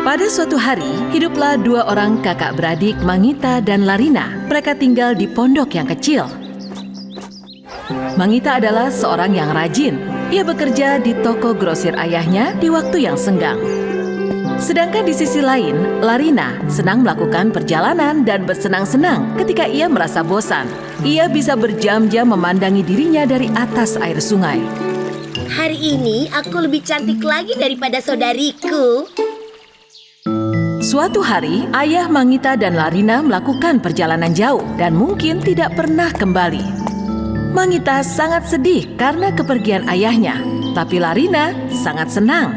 Pada suatu hari, hiduplah dua orang kakak beradik, Mangita dan Larina. Mereka tinggal di pondok yang kecil. Mangita adalah seorang yang rajin. Ia bekerja di toko grosir ayahnya di waktu yang senggang. Sedangkan di sisi lain, Larina senang melakukan perjalanan dan bersenang-senang ketika ia merasa bosan. Ia bisa berjam-jam memandangi dirinya dari atas air sungai. Hari ini aku lebih cantik lagi daripada saudariku. Suatu hari, ayah Mangita dan Larina melakukan perjalanan jauh dan mungkin tidak pernah kembali. Mangita sangat sedih karena kepergian ayahnya, tapi Larina sangat senang.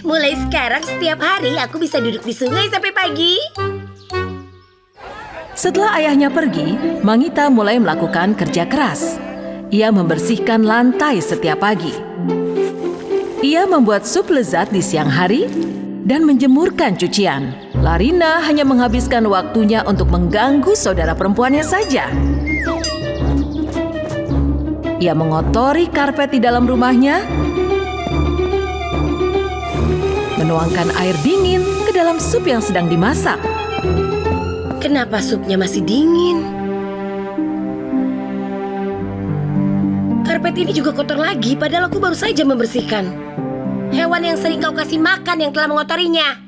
Mulai sekarang setiap hari aku bisa duduk di sungai sampai pagi. Setelah ayahnya pergi, Mangita mulai melakukan kerja keras. Ia membersihkan lantai setiap pagi. Ia membuat sup lezat di siang hari dan menjemurkan cucian. Larina hanya menghabiskan waktunya untuk mengganggu saudara perempuannya saja. Ia mengotori karpet di dalam rumahnya, menuangkan air dingin ke dalam sup yang sedang dimasak. Kenapa supnya masih dingin? Karpet ini juga kotor lagi, padahal aku baru saja membersihkan. Hewan yang sering kau kasih makan yang telah mengotorinya.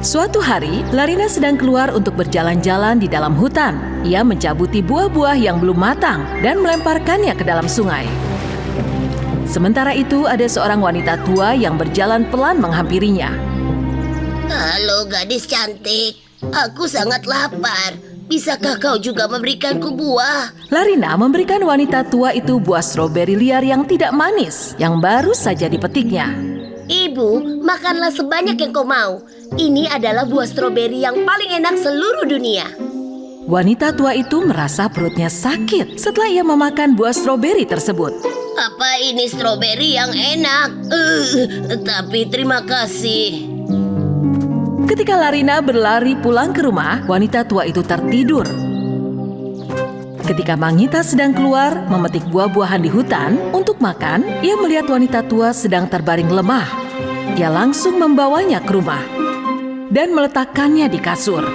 Suatu hari, Larina sedang keluar untuk berjalan-jalan di dalam hutan. Ia mencabuti buah-buah yang belum matang dan melemparkannya ke dalam sungai. Sementara itu, ada seorang wanita tua yang berjalan pelan menghampirinya. Halo gadis cantik, aku sangat lapar. Bisakah kau juga memberikanku buah? Larina memberikan wanita tua itu buah stroberi liar yang tidak manis, yang baru saja dipetiknya. Ibu, makanlah sebanyak yang kau mau. Ini adalah buah stroberi yang paling enak seluruh dunia. Wanita tua itu merasa perutnya sakit setelah ia memakan buah stroberi tersebut. Apa ini stroberi yang enak? Tapi terima kasih. Ketika Larina berlari pulang ke rumah, wanita tua itu tertidur. Ketika Mangita sedang keluar memetik buah-buahan di hutan untuk makan, ia melihat wanita tua sedang terbaring lemah. Ia langsung membawanya ke rumah dan meletakkannya di kasur.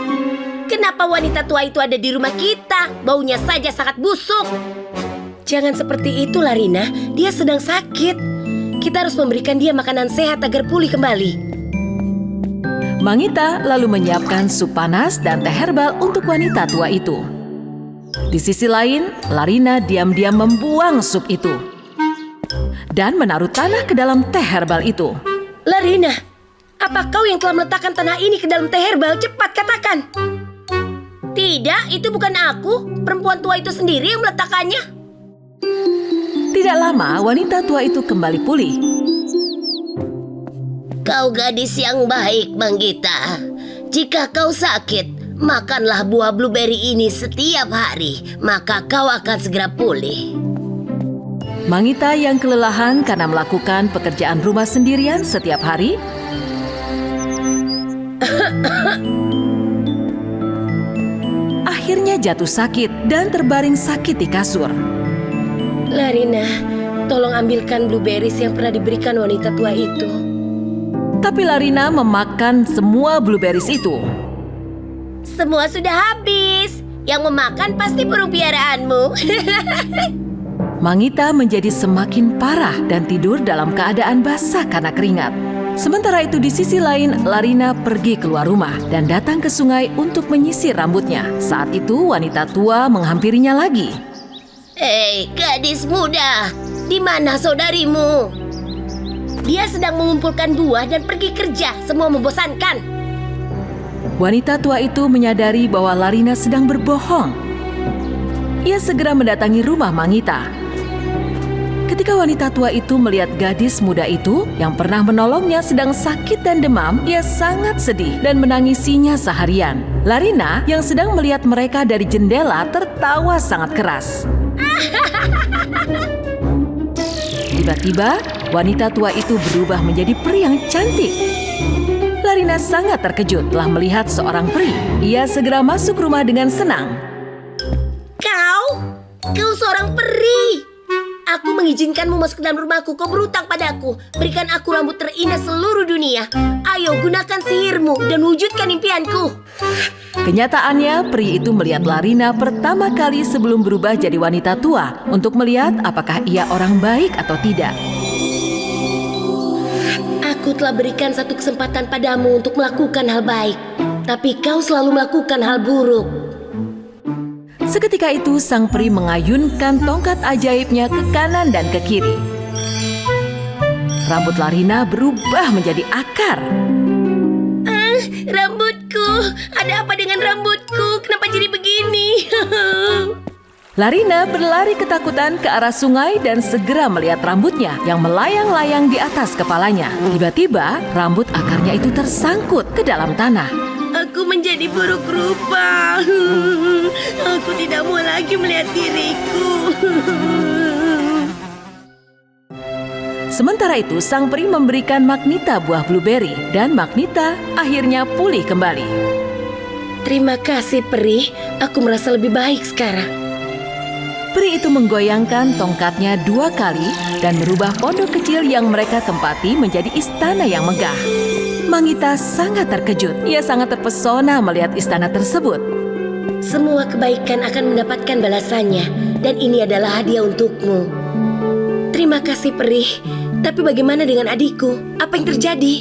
Kenapa wanita tua itu ada di rumah kita? Baunya saja sangat busuk. Jangan seperti itu, Larina. Dia sedang sakit. Kita harus memberikan dia makanan sehat agar pulih kembali. Mangita lalu menyiapkan sup panas dan teh herbal untuk wanita tua itu. Di sisi lain, Larina diam-diam membuang sup itu dan menaruh tanah ke dalam teh herbal itu. Larina, apa kau yang telah meletakkan tanah ini ke dalam teh herbal? Cepat katakan. Tidak, itu bukan aku. Perempuan tua itu sendiri yang meletakkannya. Tidak lama, wanita tua itu kembali pulih. Kau gadis yang baik, Mangita. Jika kau sakit, makanlah buah blueberry ini setiap hari, maka kau akan segera pulih. Mangita yang kelelahan karena melakukan pekerjaan rumah sendirian setiap hari, akhirnya jatuh sakit dan terbaring sakit di kasur. Larina, tolong ambilkan blueberries yang pernah diberikan wanita tua itu. Tapi Larina memakan semua blueberries itu. Semua sudah habis. Yang memakan pasti burung piaraanmu. Mangita menjadi semakin parah dan tidur dalam keadaan basah karena keringat. Sementara itu di sisi lain, Larina pergi keluar rumah dan datang ke sungai untuk menyisir rambutnya. Saat itu wanita tua menghampirinya lagi. Hei, gadis muda, di mana saudarimu? Dia sedang mengumpulkan buah dan pergi kerja. Semua membosankan. Wanita tua itu menyadari bahwa Larina sedang berbohong. Ia segera mendatangi rumah Mangita. Ketika wanita tua itu melihat gadis muda itu yang pernah menolongnya sedang sakit dan demam, ia sangat sedih dan menangisinya seharian. Larina yang sedang melihat mereka dari jendela tertawa sangat keras. Tiba-tiba, wanita tua itu berubah menjadi peri yang cantik. Larina sangat terkejut telah melihat seorang peri. Ia segera masuk rumah dengan senang. Kau seorang peri. Aku mengizinkanmu masuk ke dalam rumahku. Kau berutang padaku. Berikan aku rambut terindah seluruh dunia. Ayo, gunakan sihirmu dan wujudkan impianku. Kenyataannya, peri itu melihat Larina pertama kali sebelum berubah jadi wanita tua untuk melihat apakah ia orang baik atau tidak. Aku telah berikan satu kesempatan padamu untuk melakukan hal baik, tapi kau selalu melakukan hal buruk. Seketika itu, sang peri mengayunkan tongkat ajaibnya ke kanan dan ke kiri. Rambut Larina berubah menjadi akar. Rambutku, ada apa dengan rambutku? Kenapa jadi begini? Larina berlari ketakutan ke arah sungai dan segera melihat rambutnya yang melayang-layang di atas kepalanya. Tiba-tiba, rambut akarnya itu tersangkut ke dalam tanah. Aku menjadi buruk rupa. Aku tidak mau lagi melihat diriku. Sementara itu, sang peri memberikan Magnita buah blueberry dan Magnita akhirnya pulih kembali. Terima kasih, peri. Aku merasa lebih baik sekarang. Peri itu menggoyangkan tongkatnya 2 kali dan merubah pondok kecil yang mereka tempati menjadi istana yang megah. Magnita sangat terkejut. Ia sangat terpesona melihat istana tersebut. Semua kebaikan akan mendapatkan balasannya, dan ini adalah hadiah untukmu. Terima kasih, peri. Tapi bagaimana dengan adikku? Apa yang terjadi?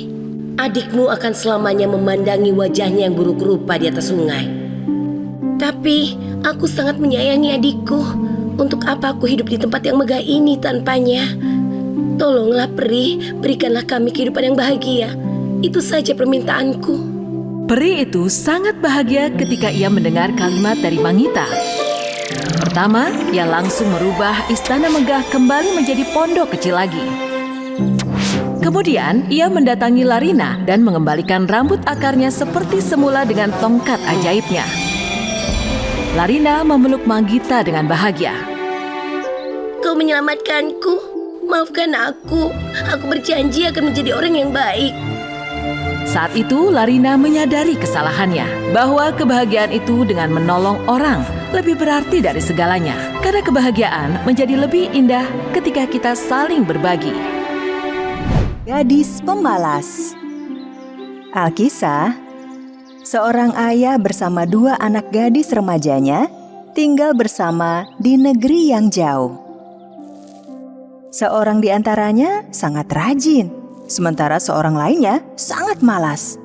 Adikmu akan selamanya memandangi wajahnya yang buruk rupa di atas sungai. Tapi aku sangat menyayangi adikku. Untuk apa aku hidup di tempat yang megah ini tanpanya? Tolonglah, peri, berikanlah kami kehidupan yang bahagia. Itu saja permintaanku. Peri itu sangat bahagia ketika ia mendengar kalimat dari Magnita. Pertama, ia langsung merubah istana megah kembali menjadi pondok kecil lagi. Kemudian, ia mendatangi Larina dan mengembalikan rambut akarnya seperti semula dengan tongkat ajaibnya. Larina memeluk Magnita dengan bahagia. Kau menyelamatkanku. Maafkan aku. Aku berjanji akan menjadi orang yang baik. Saat itu, Larina menyadari kesalahannya, bahwa kebahagiaan itu dengan menolong orang lebih berarti dari segalanya. Karena kebahagiaan menjadi lebih indah ketika kita saling berbagi. Gadis Pemalas. Alkisah, seorang ayah bersama 2 anak gadis remajanya tinggal bersama di negeri yang jauh. Seorang di antaranya sangat rajin, sementara seorang lainnya sangat malas.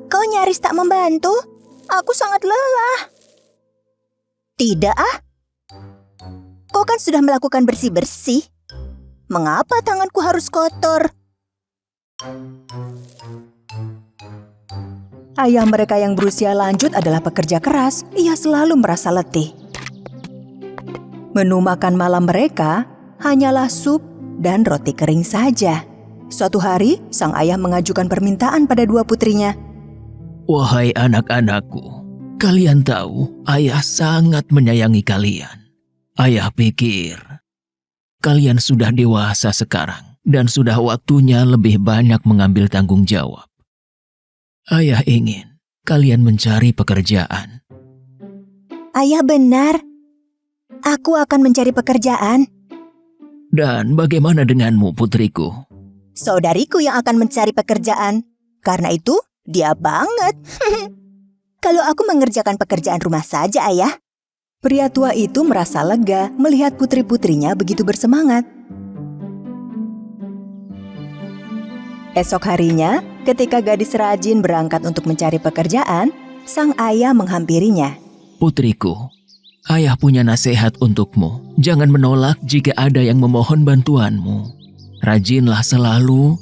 Kau nyaris tak membantu? Aku sangat lelah. Tidak ah. Kau kan sudah melakukan bersih-bersih. Mengapa tanganku harus kotor? Ayah mereka yang berusia lanjut adalah pekerja keras. Ia selalu merasa letih. Menu makan malam mereka hanyalah sup dan roti kering saja. Suatu hari, sang ayah mengajukan permintaan pada 2 putrinya. Wahai anak-anakku, kalian tahu ayah sangat menyayangi kalian. Ayah pikir kalian sudah dewasa sekarang dan sudah waktunya lebih banyak mengambil tanggung jawab. Ayah ingin kalian mencari pekerjaan. Ayah benar. Aku akan mencari pekerjaan. Dan bagaimana denganmu, putriku? Saudariku yang akan mencari pekerjaan. Karena itu, dia banget. Kalau aku mengerjakan pekerjaan rumah saja, ayah. Pria tua itu merasa lega melihat putri-putrinya begitu bersemangat. Esok harinya, ketika gadis rajin berangkat untuk mencari pekerjaan, sang ayah menghampirinya. Putriku, ayah punya nasihat untukmu. Jangan menolak jika ada yang memohon bantuanmu. Rajinlah selalu,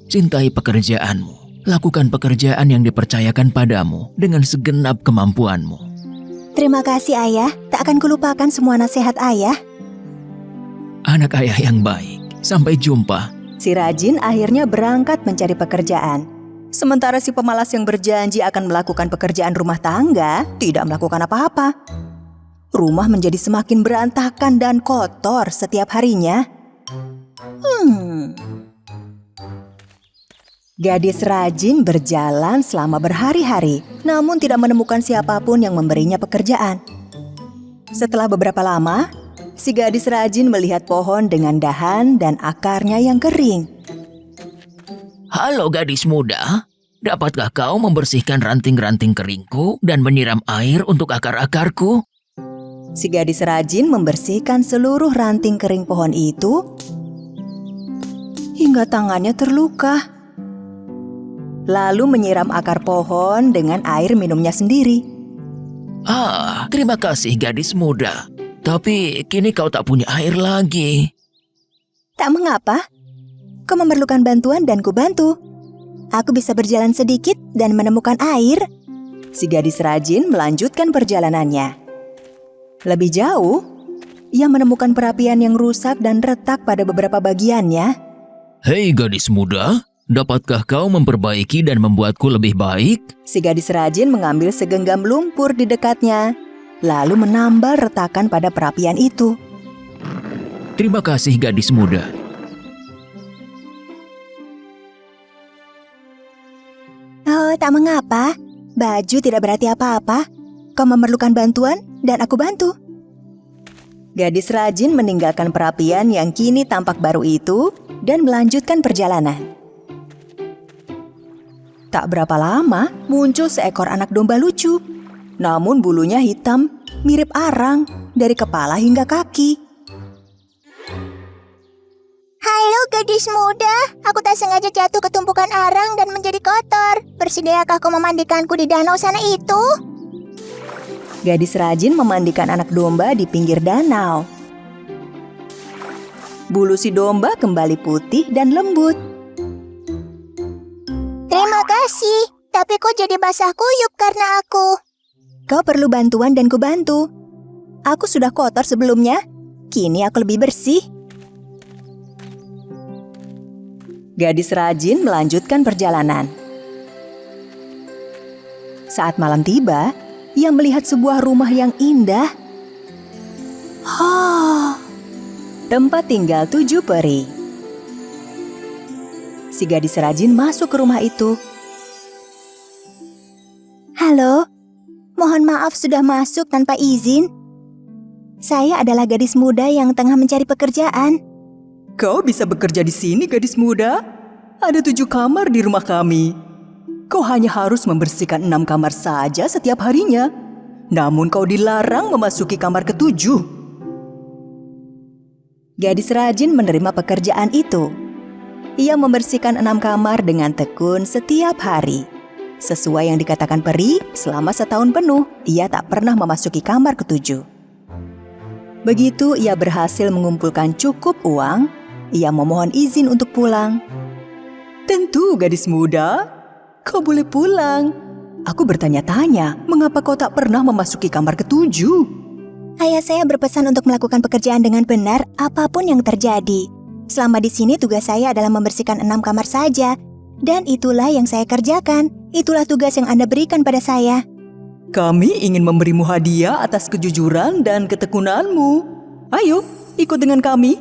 cintai pekerjaanmu. Lakukan pekerjaan yang dipercayakan padamu dengan segenap kemampuanmu. Terima kasih ayah, tak akan kulupakan semua nasihat ayah. Anak ayah yang baik, sampai jumpa. Si rajin akhirnya berangkat mencari pekerjaan. Sementara si pemalas yang berjanji akan melakukan pekerjaan rumah tangga tidak melakukan apa-apa. Rumah menjadi semakin berantakan dan kotor setiap harinya. Gadis rajin berjalan selama berhari-hari, namun tidak menemukan siapapun yang memberinya pekerjaan. Setelah beberapa lama, Si gadis rajin melihat pohon dengan dahan dan akarnya yang kering. Halo gadis muda, dapatkah kau membersihkan ranting-ranting keringku dan menyiram air untuk akar-akarku? Si gadis rajin membersihkan seluruh ranting kering pohon itu hingga tangannya terluka. Lalu menyiram akar pohon dengan air minumnya sendiri. Terima kasih gadis muda. Tapi kini kau tak punya air lagi. Tak mengapa, kau memerlukan bantuan dan kubantu. Aku bisa berjalan sedikit dan menemukan air. Si gadis rajin melanjutkan perjalanannya. Lebih jauh, ia menemukan perapian yang rusak dan retak pada beberapa bagiannya. Hei gadis muda, dapatkah kau memperbaiki dan membuatku lebih baik? Si gadis rajin mengambil segenggam lumpur di dekatnya, lalu menambal retakan pada perapian itu. Terima kasih gadis muda. Oh, tak mengapa. Baju tidak berarti apa-apa. Kau memerlukan bantuan dan aku bantu. Gadis rajin meninggalkan perapian yang kini tampak baru itu dan melanjutkan perjalanan. Tak berapa lama, muncul seekor anak domba lucu. Namun bulunya hitam, mirip arang, dari kepala hingga kaki. Halo gadis muda, aku tak sengaja jatuh ke tumpukan arang dan menjadi kotor. Bersediakah kau memandikanku di danau sana itu? Gadis rajin memandikan anak domba di pinggir danau. Bulu si domba kembali putih dan lembut. Terima kasih, tapi kok jadi basah kuyup karena aku? Kau perlu bantuan dan kubantu. Aku sudah kotor sebelumnya, kini aku lebih bersih. Gadis rajin melanjutkan perjalanan. Saat malam tiba, ia melihat sebuah rumah yang indah. Tempat tinggal 7 peri. Si gadis rajin masuk ke rumah itu. Halo, mohon maaf sudah masuk tanpa izin. Saya adalah gadis muda yang tengah mencari pekerjaan. Kau bisa bekerja di sini, gadis muda? Ada 7 kamar di rumah kami. Kau hanya harus membersihkan 6 kamar saja setiap harinya. Namun kau dilarang memasuki kamar ke-7. Gadis rajin menerima pekerjaan itu. Ia membersihkan 6 kamar dengan tekun setiap hari. Sesuai yang dikatakan peri, selama setahun penuh, ia tak pernah memasuki kamar ke-7. Begitu ia berhasil mengumpulkan cukup uang, ia memohon izin untuk pulang. Tentu gadis muda, kau boleh pulang. Aku bertanya-tanya, mengapa kau tak pernah memasuki kamar ke-7? Ayah saya berpesan untuk melakukan pekerjaan dengan benar, apapun yang terjadi. Selama di sini tugas saya adalah membersihkan 6 kamar saja. Dan itulah yang saya kerjakan. Itulah tugas yang Anda berikan pada saya. Kami ingin memberimu hadiah atas kejujuran dan ketekunanmu. Ayo, ikut dengan kami.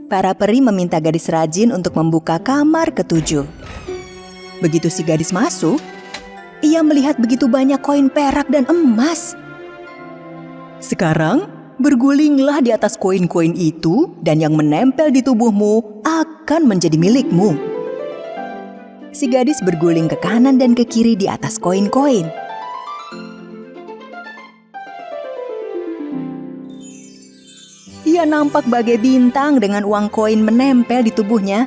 Para peri meminta gadis rajin untuk membuka kamar ke-7. Begitu si gadis masuk, ia melihat begitu banyak koin perak dan emas. Sekarang, bergulinglah di atas koin-koin itu dan yang menempel di tubuhmu akan menjadi milikmu. Si gadis berguling ke kanan dan ke kiri di atas koin-koin. Ia nampak bagai bintang dengan uang koin menempel di tubuhnya.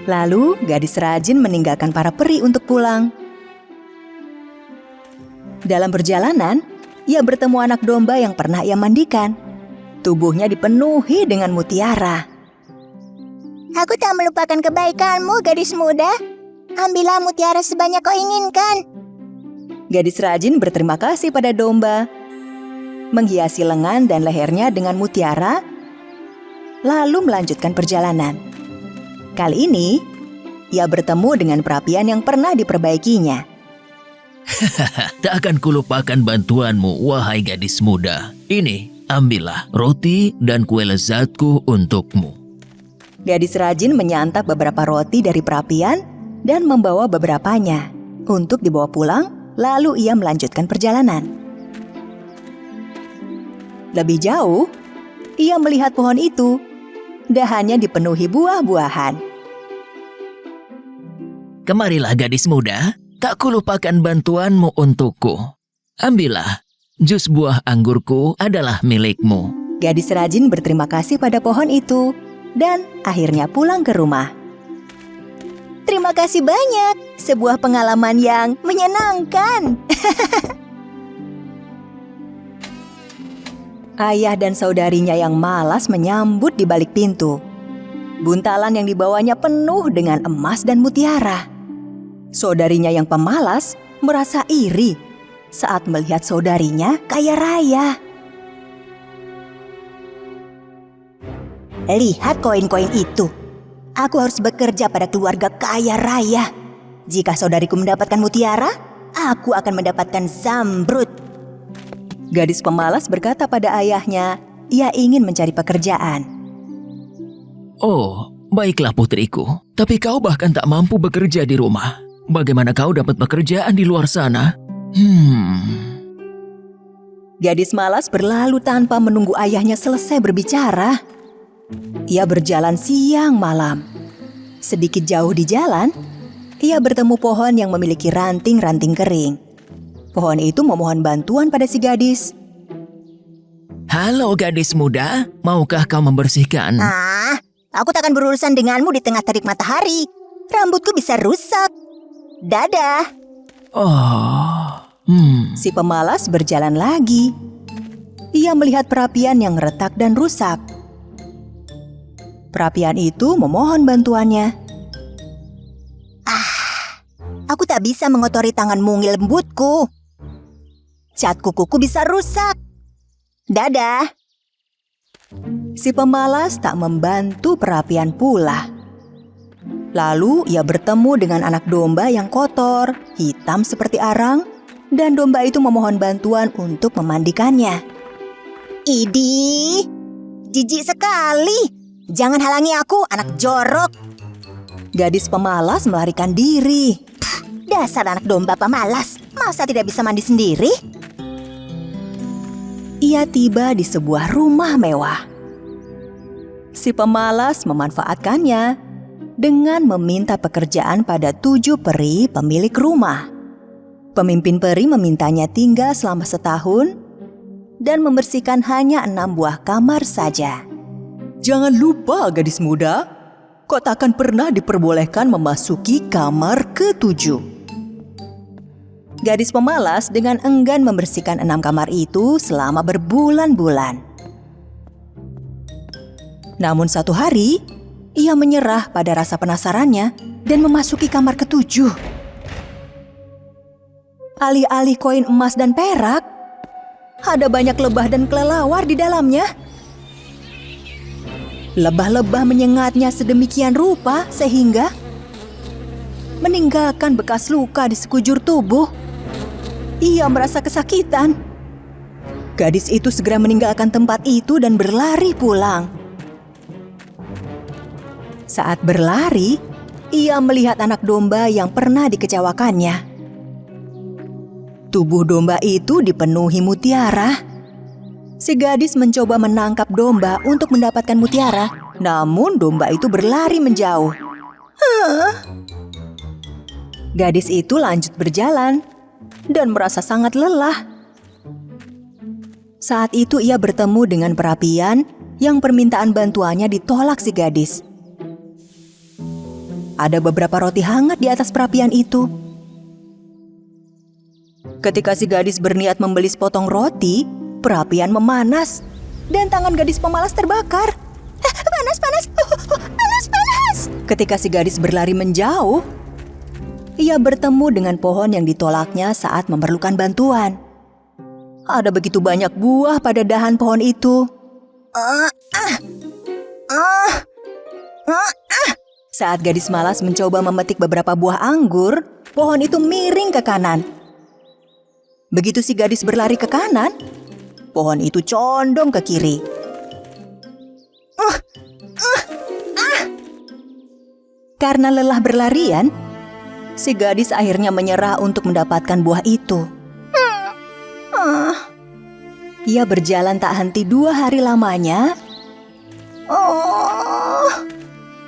Lalu gadis rajin meninggalkan para peri untuk pulang. Dalam perjalanan, ia bertemu anak domba yang pernah ia mandikan. Tubuhnya dipenuhi dengan mutiara. Aku tak melupakan kebaikanmu, gadis muda. Ambillah mutiara sebanyak kau inginkan. Gadis rajin berterima kasih pada domba, menghiasi lengan dan lehernya dengan mutiara, lalu melanjutkan perjalanan. Kali ini, ia bertemu dengan perapian yang pernah diperbaikinya. Tak akan kulupakan bantuanmu, wahai gadis muda. Ini, ambillah roti dan kue lezatku untukmu. Gadis rajin menyantap beberapa roti dari perapian dan membawa beberapanya untuk dibawa pulang, lalu ia melanjutkan perjalanan. Lebih jauh, ia melihat pohon itu. Dahannya dipenuhi buah-buahan. Kemarilah gadis muda, tak kulupakan bantuanmu untukku. Ambillah, jus buah anggurku adalah milikmu. Gadis rajin berterima kasih pada pohon itu dan akhirnya pulang ke rumah. Terima kasih banyak, sebuah pengalaman yang menyenangkan. Ayah dan saudarinya yang malas menyambut di balik pintu. Buntalan yang dibawanya penuh dengan emas dan mutiara. Saudarinya yang pemalas merasa iri saat melihat saudarinya kaya raya. Lihat koin-koin itu. Aku harus bekerja pada keluarga kaya raya. Jika saudariku mendapatkan mutiara, aku akan mendapatkan zamrud. Gadis pemalas berkata pada ayahnya, ia ingin mencari pekerjaan. Oh, baiklah putriku. Tapi kau bahkan tak mampu bekerja di rumah. Bagaimana kau dapat pekerjaan di luar sana? Gadis malas berlalu tanpa menunggu ayahnya selesai berbicara. Ia berjalan siang malam. Sedikit jauh di jalan, ia bertemu pohon yang memiliki ranting-ranting kering. Pohon itu memohon bantuan pada si gadis. Halo gadis muda, maukah kau membersihkan? Aku tak akan berurusan denganmu di tengah terik matahari. Rambutku bisa rusak. Dadah. Si pemalas berjalan lagi. Ia melihat perapian yang retak dan rusak. Perapian itu memohon bantuannya. Aku tak bisa mengotori tangan mungil lembutku. Cat kukuku bisa rusak. Dadah. Si pemalas tak membantu perapian pula. Lalu ia bertemu dengan anak domba yang kotor, hitam seperti arang, dan domba itu memohon bantuan untuk memandikannya. Idih, jijik sekali. Jangan halangi aku, anak jorok. Gadis pemalas melarikan diri. Dasar anak domba pemalas, masa tidak bisa mandi sendiri? Ia tiba di sebuah rumah mewah. Si pemalas memanfaatkannya dengan meminta pekerjaan pada 7 peri pemilik rumah. Pemimpin peri memintanya tinggal selama setahun dan membersihkan hanya 6 buah kamar saja. Jangan lupa gadis muda, kau tak akan pernah diperbolehkan memasuki kamar ke-7. Gadis pemalas dengan enggan membersihkan 6 kamar itu selama berbulan-bulan. Namun satu hari, ia menyerah pada rasa penasarannya dan memasuki kamar ke-7. Alih-alih koin emas dan perak, ada banyak lebah dan kelelawar di dalamnya. Lebah-lebah menyengatnya sedemikian rupa sehingga meninggalkan bekas luka di sekujur tubuh. Ia merasa kesakitan. Gadis itu segera meninggalkan tempat itu dan berlari pulang. Saat berlari, ia melihat anak domba yang pernah dikecewakannya. Tubuh domba itu dipenuhi mutiara. Si gadis mencoba menangkap domba untuk mendapatkan mutiara, namun domba itu berlari menjauh. Gadis itu lanjut berjalan dan merasa sangat lelah. Saat itu ia bertemu dengan perapian yang permintaan bantuannya ditolak si gadis. Ada beberapa roti hangat di atas perapian itu. Ketika si gadis berniat membeli sepotong roti, perapian memanas dan tangan gadis pemalas terbakar. Panas. Ketika si gadis berlari menjauh, ia bertemu dengan pohon yang ditolaknya saat memerlukan bantuan. Ada begitu banyak buah pada dahan pohon itu. Saat gadis malas mencoba memetik beberapa buah anggur, pohon itu miring ke kanan. Begitu si gadis berlari ke kanan, pohon itu condong ke kiri. Karena lelah berlarian, si gadis akhirnya menyerah untuk mendapatkan buah itu. Ia berjalan tak henti 2 hari lamanya.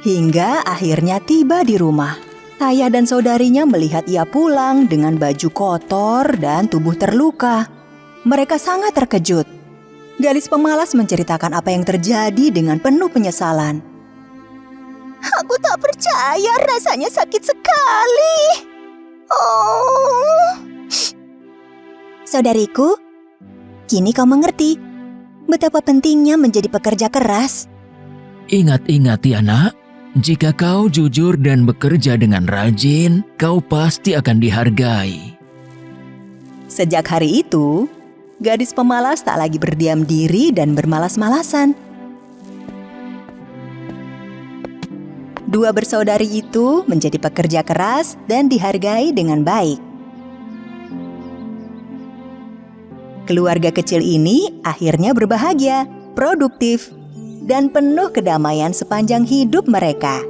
Hingga akhirnya tiba di rumah. Ayah dan saudarinya melihat ia pulang dengan baju kotor dan tubuh terluka. Mereka sangat terkejut. Gadis pemalas menceritakan apa yang terjadi dengan penuh penyesalan. Aku tak percaya, rasanya sakit sekali. Saudariku, kini kau mengerti betapa pentingnya menjadi pekerja keras. Ingat-ingat ya nak, jika kau jujur dan bekerja dengan rajin, kau pasti akan dihargai. Sejak hari itu, gadis pemalas tak lagi berdiam diri dan bermalas-malasan. 2 bersaudari itu menjadi pekerja keras dan dihargai dengan baik. Keluarga kecil ini akhirnya berbahagia, produktif, dan penuh kedamaian sepanjang hidup mereka.